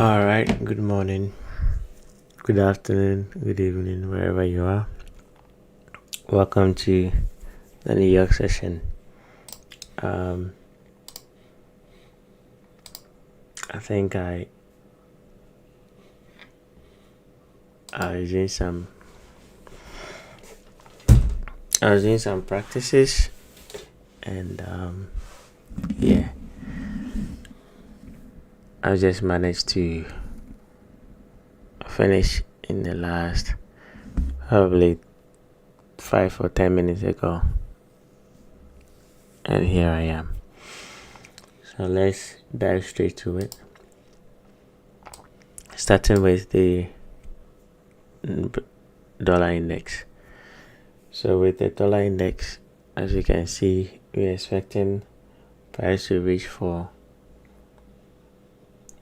All right, good morning, good afternoon, good evening, wherever you are. Welcome to the New York session. I think I was doing some practices, and I just managed to finish in the last probably 5 or 10 minutes ago, and here I am. So let's dive straight to it, starting with the dollar index. So with the dollar index, as you can see, we're expecting price to reach for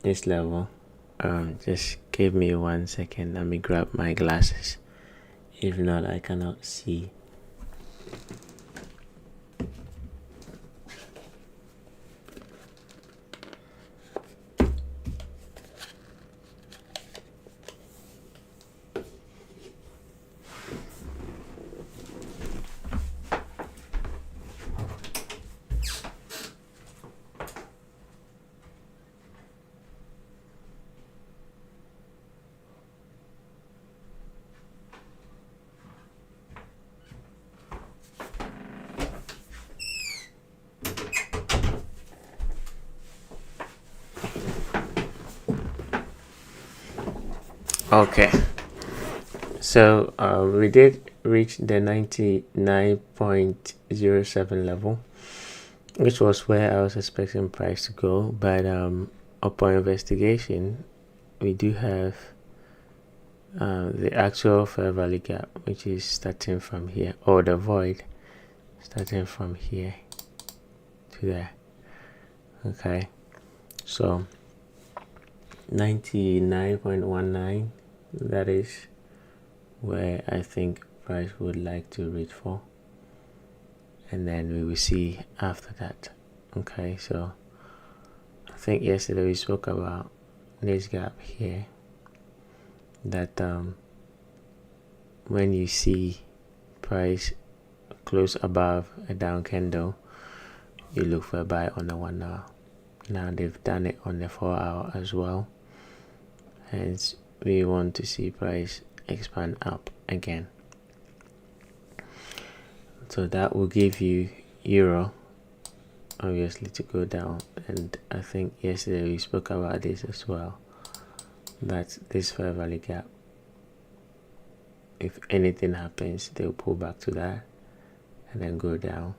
this level. Just give me 1 second. Let me grab my glasses. If not, I cannot see. Okay, so we did reach the 99.07 level, which was where I was expecting price to go, but upon investigation, we do have the actual fair value gap, which is starting from here, or the void starting from here to there. Okay, so 99.19, that is where I think price would like to reach for, and then we will see after that. Okay, so I think yesterday we spoke about this gap here, that when you see price close above a down candle, you look for a buy on the 1 hour. Now they've done it on the 4 hour as well, hence we want to see price expand up again. So that will give you euro obviously to go down, and I think yesterday we spoke about this as well, that this fair value gap, if anything happens, they'll pull back to that and then go down.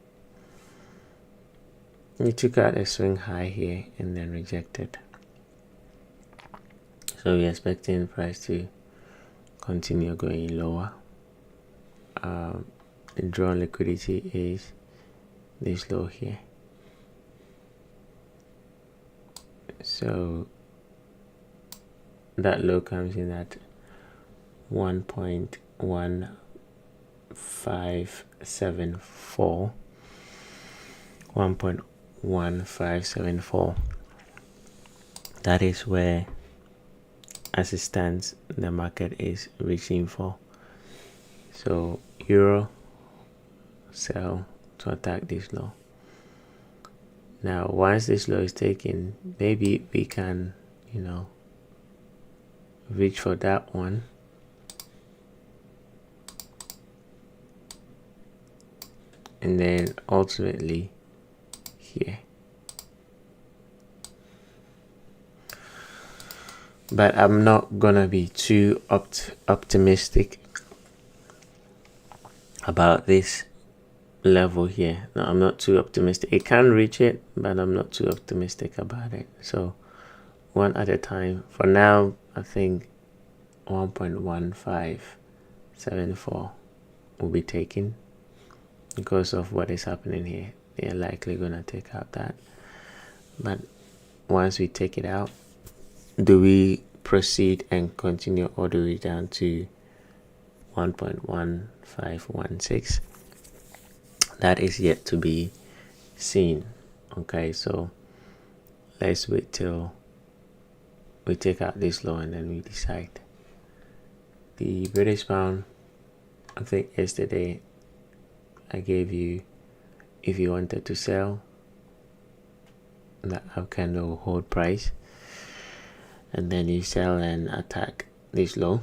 You took out a swing high here and then rejected, so we're expecting price to continue going lower. The drawn liquidity is this low here, so that low comes in at 1.1574. 1.1574. That is where, as it stands, the market is reaching for. So euro sell to attack this low. Now once this low is taken, maybe we can reach for that one, and then ultimately here. But I'm not gonna be too optimistic about this level here. No, I'm not too optimistic. It can reach it, but I'm not too optimistic about it. So one at a time. For now, I think 1.1574 will be taken because of what is happening here. They are likely gonna take out that. But once we take it out, do we proceed and continue all the way down to 1.1516? That is yet to be seen. Okay, so let's wait till we take out this low and then we decide. The British pound, I think yesterday I gave you, if you wanted to sell, that up candle will hold price, and then you sell and attack this low.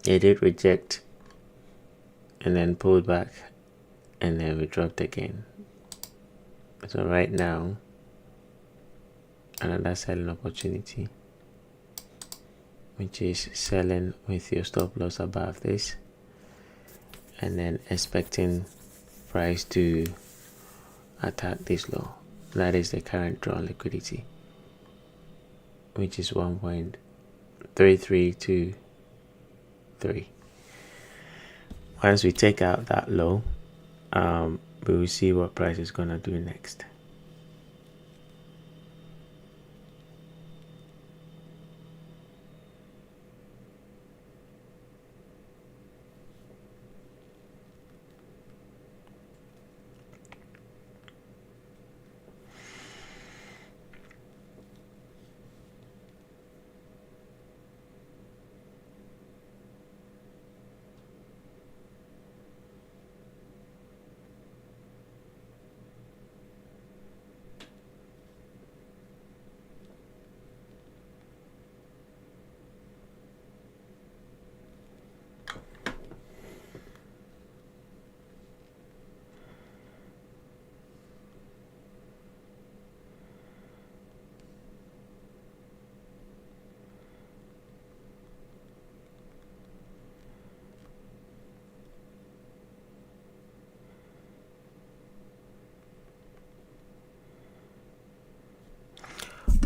It did reject and then pulled back, and then we dropped again. So right now, another selling opportunity, which is selling with your stop loss above this, and then expecting price to attack this low. That is the current drawn liquidity, which is 1.3323. Once we take out that low, we will see what price is gonna do next.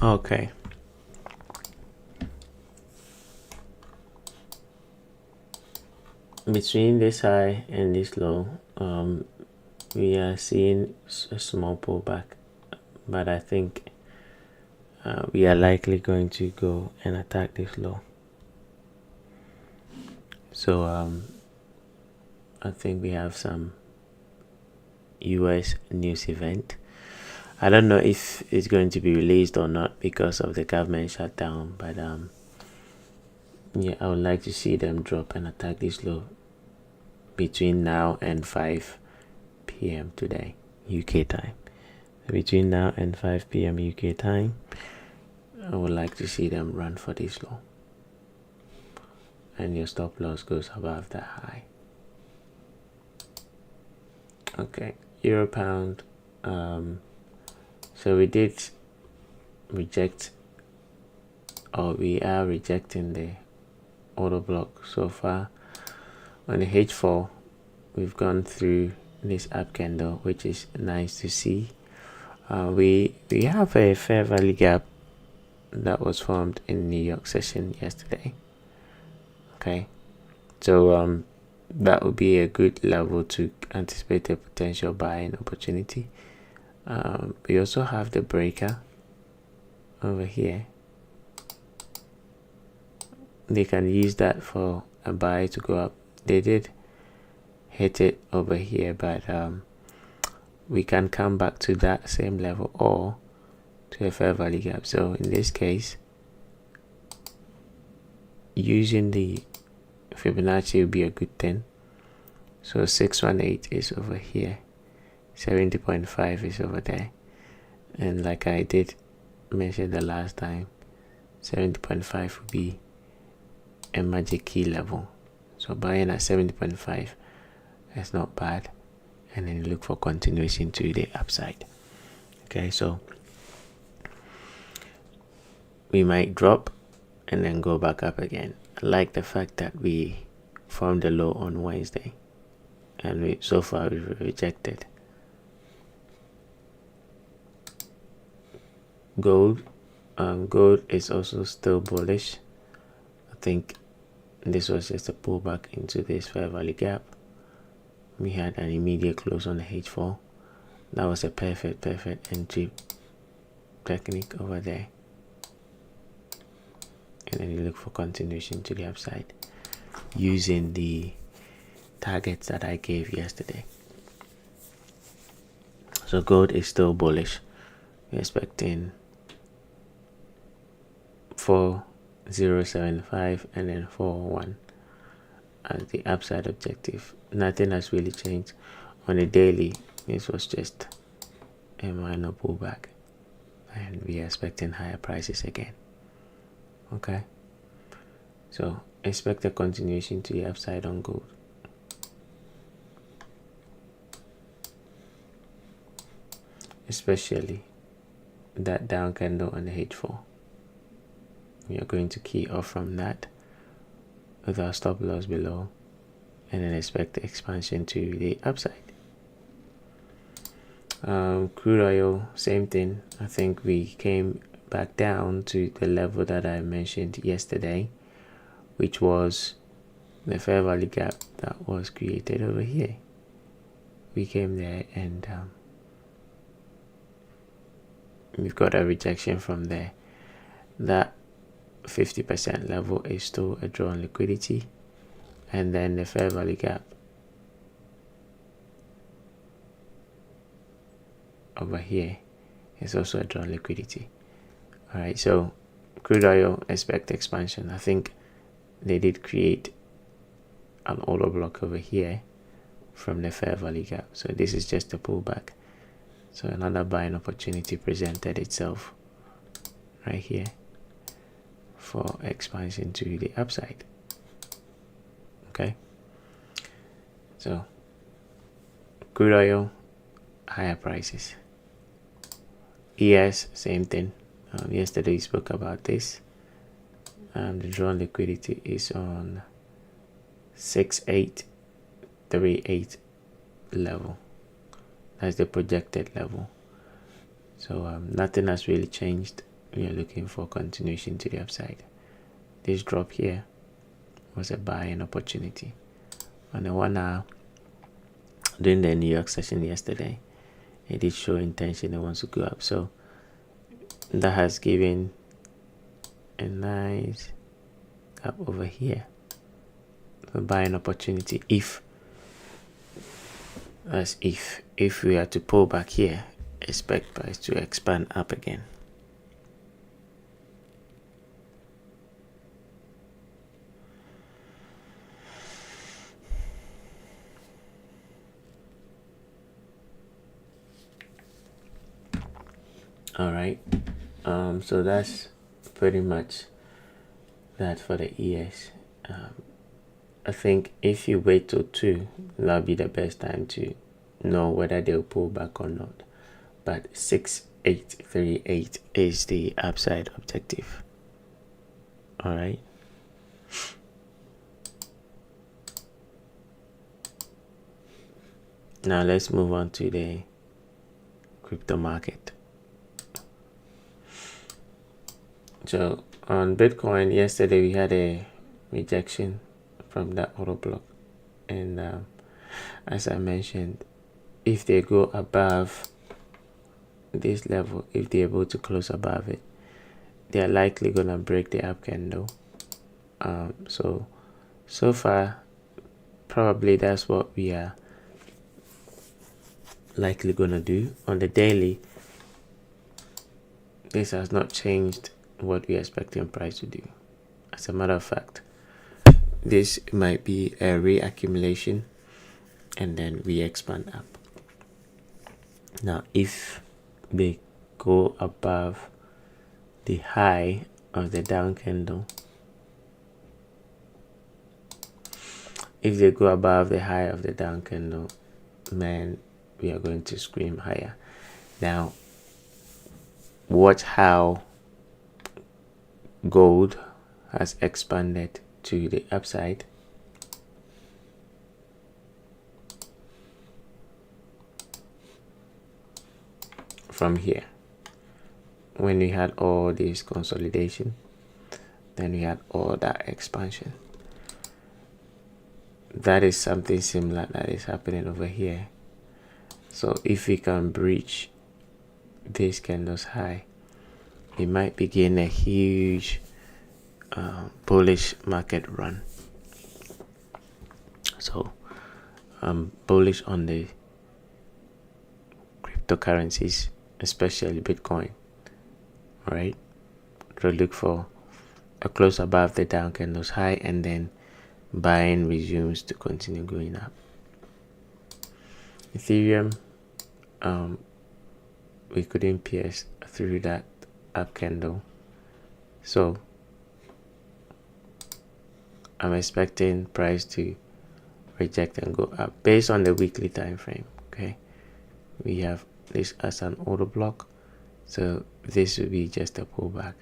Okay. Between this high and this low, we are seeing a small pullback, but I think we are likely going to go and attack this low. So I think we have some US news event. I don't know if it's going to be released or not because of the government shutdown, but yeah, I would like to see them drop and attack this low between now and 5 p.m. today, UK time. Between now and 5 p.m. UK time, I would like to see them run for this low, and your stop loss goes above that high. Okay, Euro pound. So we did reject, or we are rejecting the order block so far. On the H4, we've gone through this up candle, which is nice to see. We have a fair value gap that was formed in New York session yesterday. Okay, so that would be a good level to anticipate a potential buying opportunity. We also have the breaker over here. They can use that for a buy to go up. They did hit it over here, but we can come back to that same level or to a fair value gap. So in this case, using the Fibonacci will be a good thing. So 618 is over here, 70.5 is over there, and like I did mention the last time, 70.5 would be a magic key level. So buying at 70.5 is not bad, and then look for continuation to the upside. Okay, so we might drop and then go back up again. I like the fact that we formed a low on Wednesday, and so far we rejected. Gold is also still bullish. I think this was just a pullback into this fair value gap. We had an immediate close on the H4. That was a perfect entry technique over there, and then you look for continuation to the upside using the targets that I gave yesterday. So gold is still bullish. We're expecting 4075 and then 41 as the upside objective. Nothing has really changed. On a daily, this was just a minor pullback, and we are expecting higher prices again. Okay, so expect a continuation to the upside on gold. Especially that down candle on the H4. We are going to key off from that with our stop loss below, and then expect the expansion to the upside. Crude oil, same thing. I think we came back down to the level that I mentioned yesterday, which was the fair value gap that was created over here. We came there, and we've got a rejection from there. That 50% level is still a drawn liquidity, and then the fair value gap over here is also a drawn liquidity. All right, so crude oil, expect expansion. I think they did create an order block over here from the fair value gap, so this is just a pullback. So another buying opportunity presented itself right here for expansion to the upside. Okay, so crude oil, higher prices. ES, same thing. Yesterday we spoke about this. The drawn liquidity is on 6838 level. That's the projected level. So nothing has really changed. We are looking for continuation to the upside. This drop here was a buying opportunity. On the 1 hour, during the New York session yesterday, it did show intention it wants to go up. So that has given a nice gap over here, a buying opportunity. If we are to pull back here, expect price to expand up again. All right, so that's pretty much that for the ES. I think if you wait till 2, that'll be the best time to know whether they'll pull back or not. But 6838 is the upside objective. All right. Now let's move on to the crypto market. So on Bitcoin, yesterday we had a rejection from that order block, and as I mentioned, if they go above this level, if they're able to close above it, they are likely gonna break the up candle. So far, probably that's what we are likely gonna do. On the daily, this has not changed what we are expecting price to do. As a matter of fact, this might be a reaccumulation, and then we expand up. Now if they go above the high of the down candle, man, we are going to scream higher. Now watch how gold has expanded to the upside. From here, when we had all this consolidation, then we had all that expansion. That is something similar that is happening over here. So if we can breach this candle's high, we might begin a huge bullish market run. So I'm bullish on the cryptocurrencies, especially Bitcoin. All right, so look for a close above the down candles high, and then buying resumes to continue going up. Ethereum, we couldn't pierce through that up candle, so I'm expecting price to reject and go up based on the weekly time frame. Okay, we have this as an order block, so this will be just a pullback,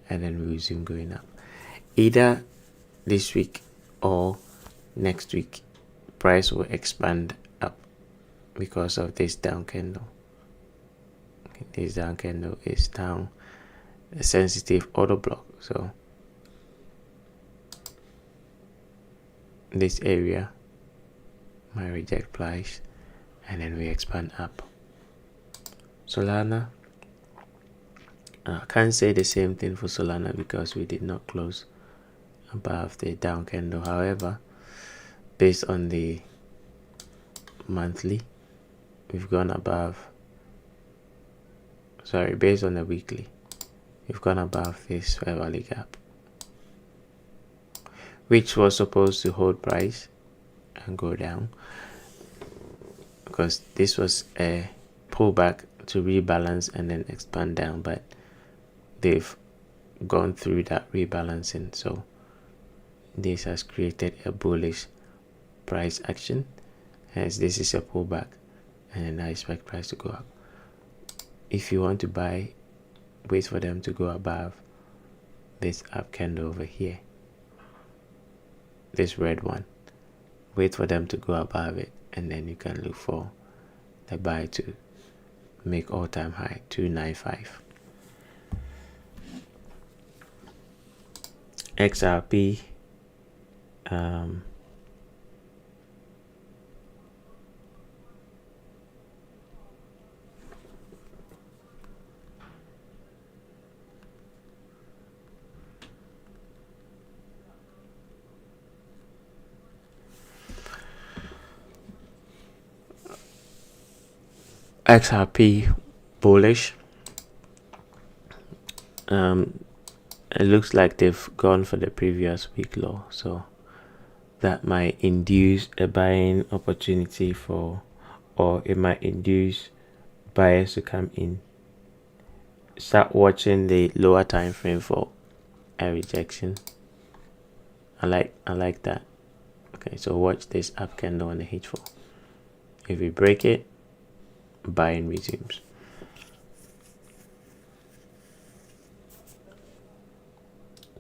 and then we resume going up. Either this week or next week, price will expand up because of this down candle. Okay, this down candle is down a sensitive order block, so this area might reject price, and then we expand up. Solana, I can't say the same thing for Solana because we did not close above the down candle. However, based on the monthly, we've gone above, based on the weekly, we've gone above this fair value gap, which was supposed to hold price and go down, because this was a pullback to rebalance and then expand down, but they've gone through that rebalancing, so this has created a bullish price action. Hence, this is a pullback, and I expect price to go up. If you want to buy, wait for them to go above this up candle over here, this red one. Wait for them to go above it, and then you can look for the buy to make all-time high 295. XRP, XRP bullish. It looks like they've gone for the previous week low, so that might induce a buying opportunity for, or it might induce buyers to come in. Start watching the lower time frame for a rejection. I like that. Okay, so watch this up candle on the H4. If we break it, buying resumes.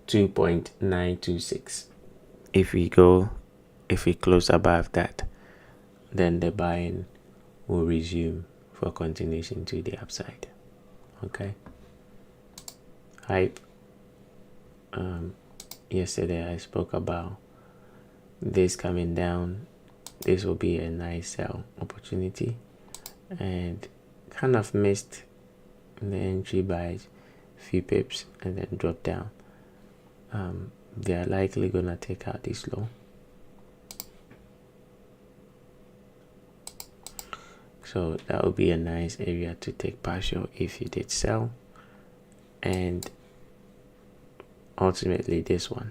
$2.926. If we close above that, then the buying will resume for continuation to the upside. Okay. Hype. Yesterday I spoke about this coming down. This will be a nice sell opportunity, and kind of missed the entry by a few pips and then drop down. They are likely gonna take out this low, so that would be a nice area to take partial if you did sell. And ultimately this one,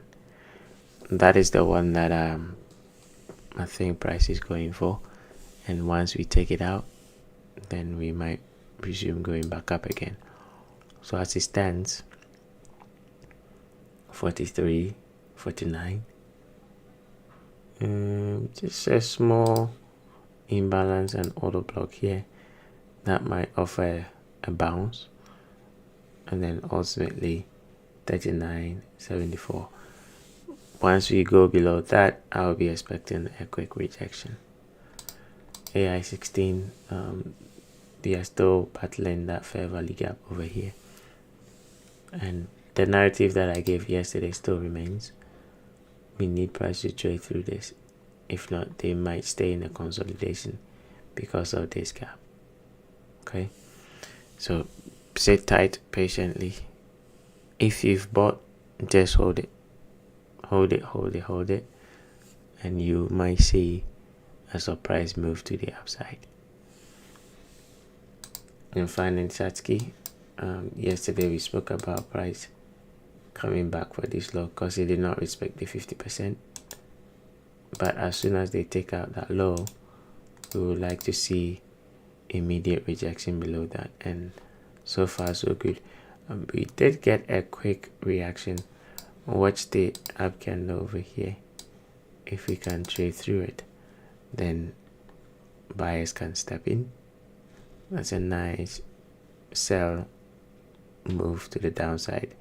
that is the one that I think price is going for, and once we take it out, then we might resume going back up again. So as it stands, 43, 49, just a small imbalance and order block here that might offer a bounce, and then ultimately 39.74. Once we go below that, I'll be expecting a quick rejection. AI16, they are still battling that fair value gap over here, and the narrative that I gave yesterday still remains. We need price to trade through this. If not, they might stay in a consolidation because of this gap. Okay, so sit tight patiently. If you've bought, just hold it, and you might see a surprise move to the upside. And finally, Satsky. Yesterday we spoke about price coming back for this low because it did not respect the 50%. But as soon as they take out that low, we would like to see immediate rejection below that, and so far so good. We did get a quick reaction. Watch the up candle over here. If we can trade through it, then buyers can step in. That's a nice sell move to the downside.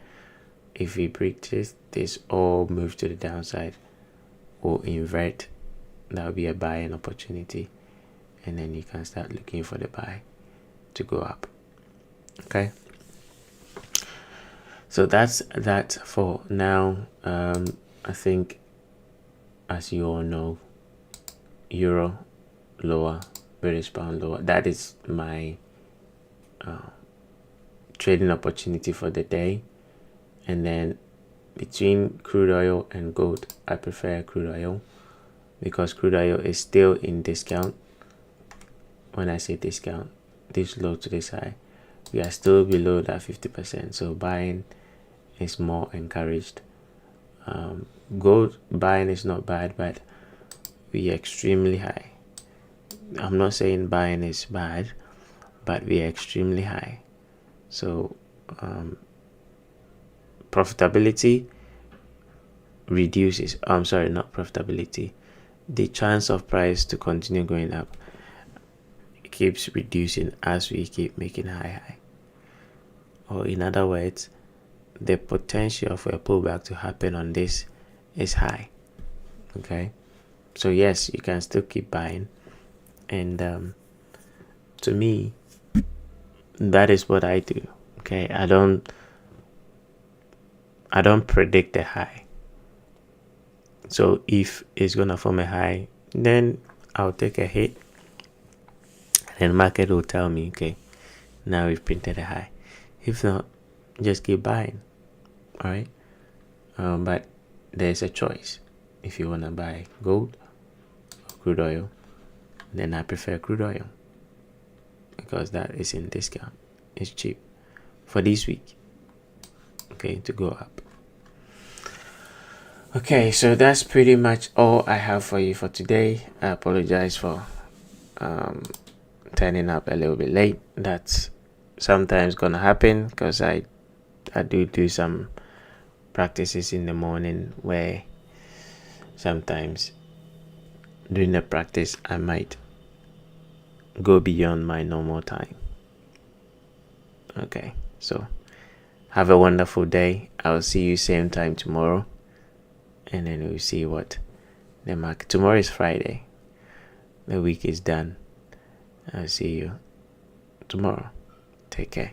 If we break this all move to the downside will invert. That will be a buying opportunity, and then you can start looking for the buy to go up. Okay, so that's that for now. I think, as you all know, euro lower, British pound lower. That is my trading opportunity for the day. And then between crude oil and gold, I prefer crude oil because crude oil is still in discount. When I say discount, this low to this high, we are still below that 50%, so buying is more encouraged. Gold buying is not bad, but we are extremely high. I'm not saying buying is bad, but we are extremely high. So profitability reduces. I'm sorry, not profitability. The chance of price to continue going up keeps reducing as we keep making high. Or in other words, the potential for a pullback to happen on this is high. Okay, so yes, you can still keep buying, and to me, that is what I do. Okay, I don't predict a high. So if it's gonna form a high, then I'll take a hit, and then market will tell me, okay, now we've printed a high. If not, just keep buying. All right, but there's a choice. If you wanna buy gold or crude oil, then I prefer crude oil because that is in discount. It's cheap for this week. Okay, to go up. Okay, so that's pretty much all I have for you for today. I apologize for turning up a little bit late. That's sometimes gonna happen because I do some practices in the morning where sometimes during the practice I might go beyond my normal time. Okay, so have a wonderful day. I'll see you same time tomorrow, and then we'll see what the market. Tomorrow is Friday. The week is done. I'll see you tomorrow. Take care.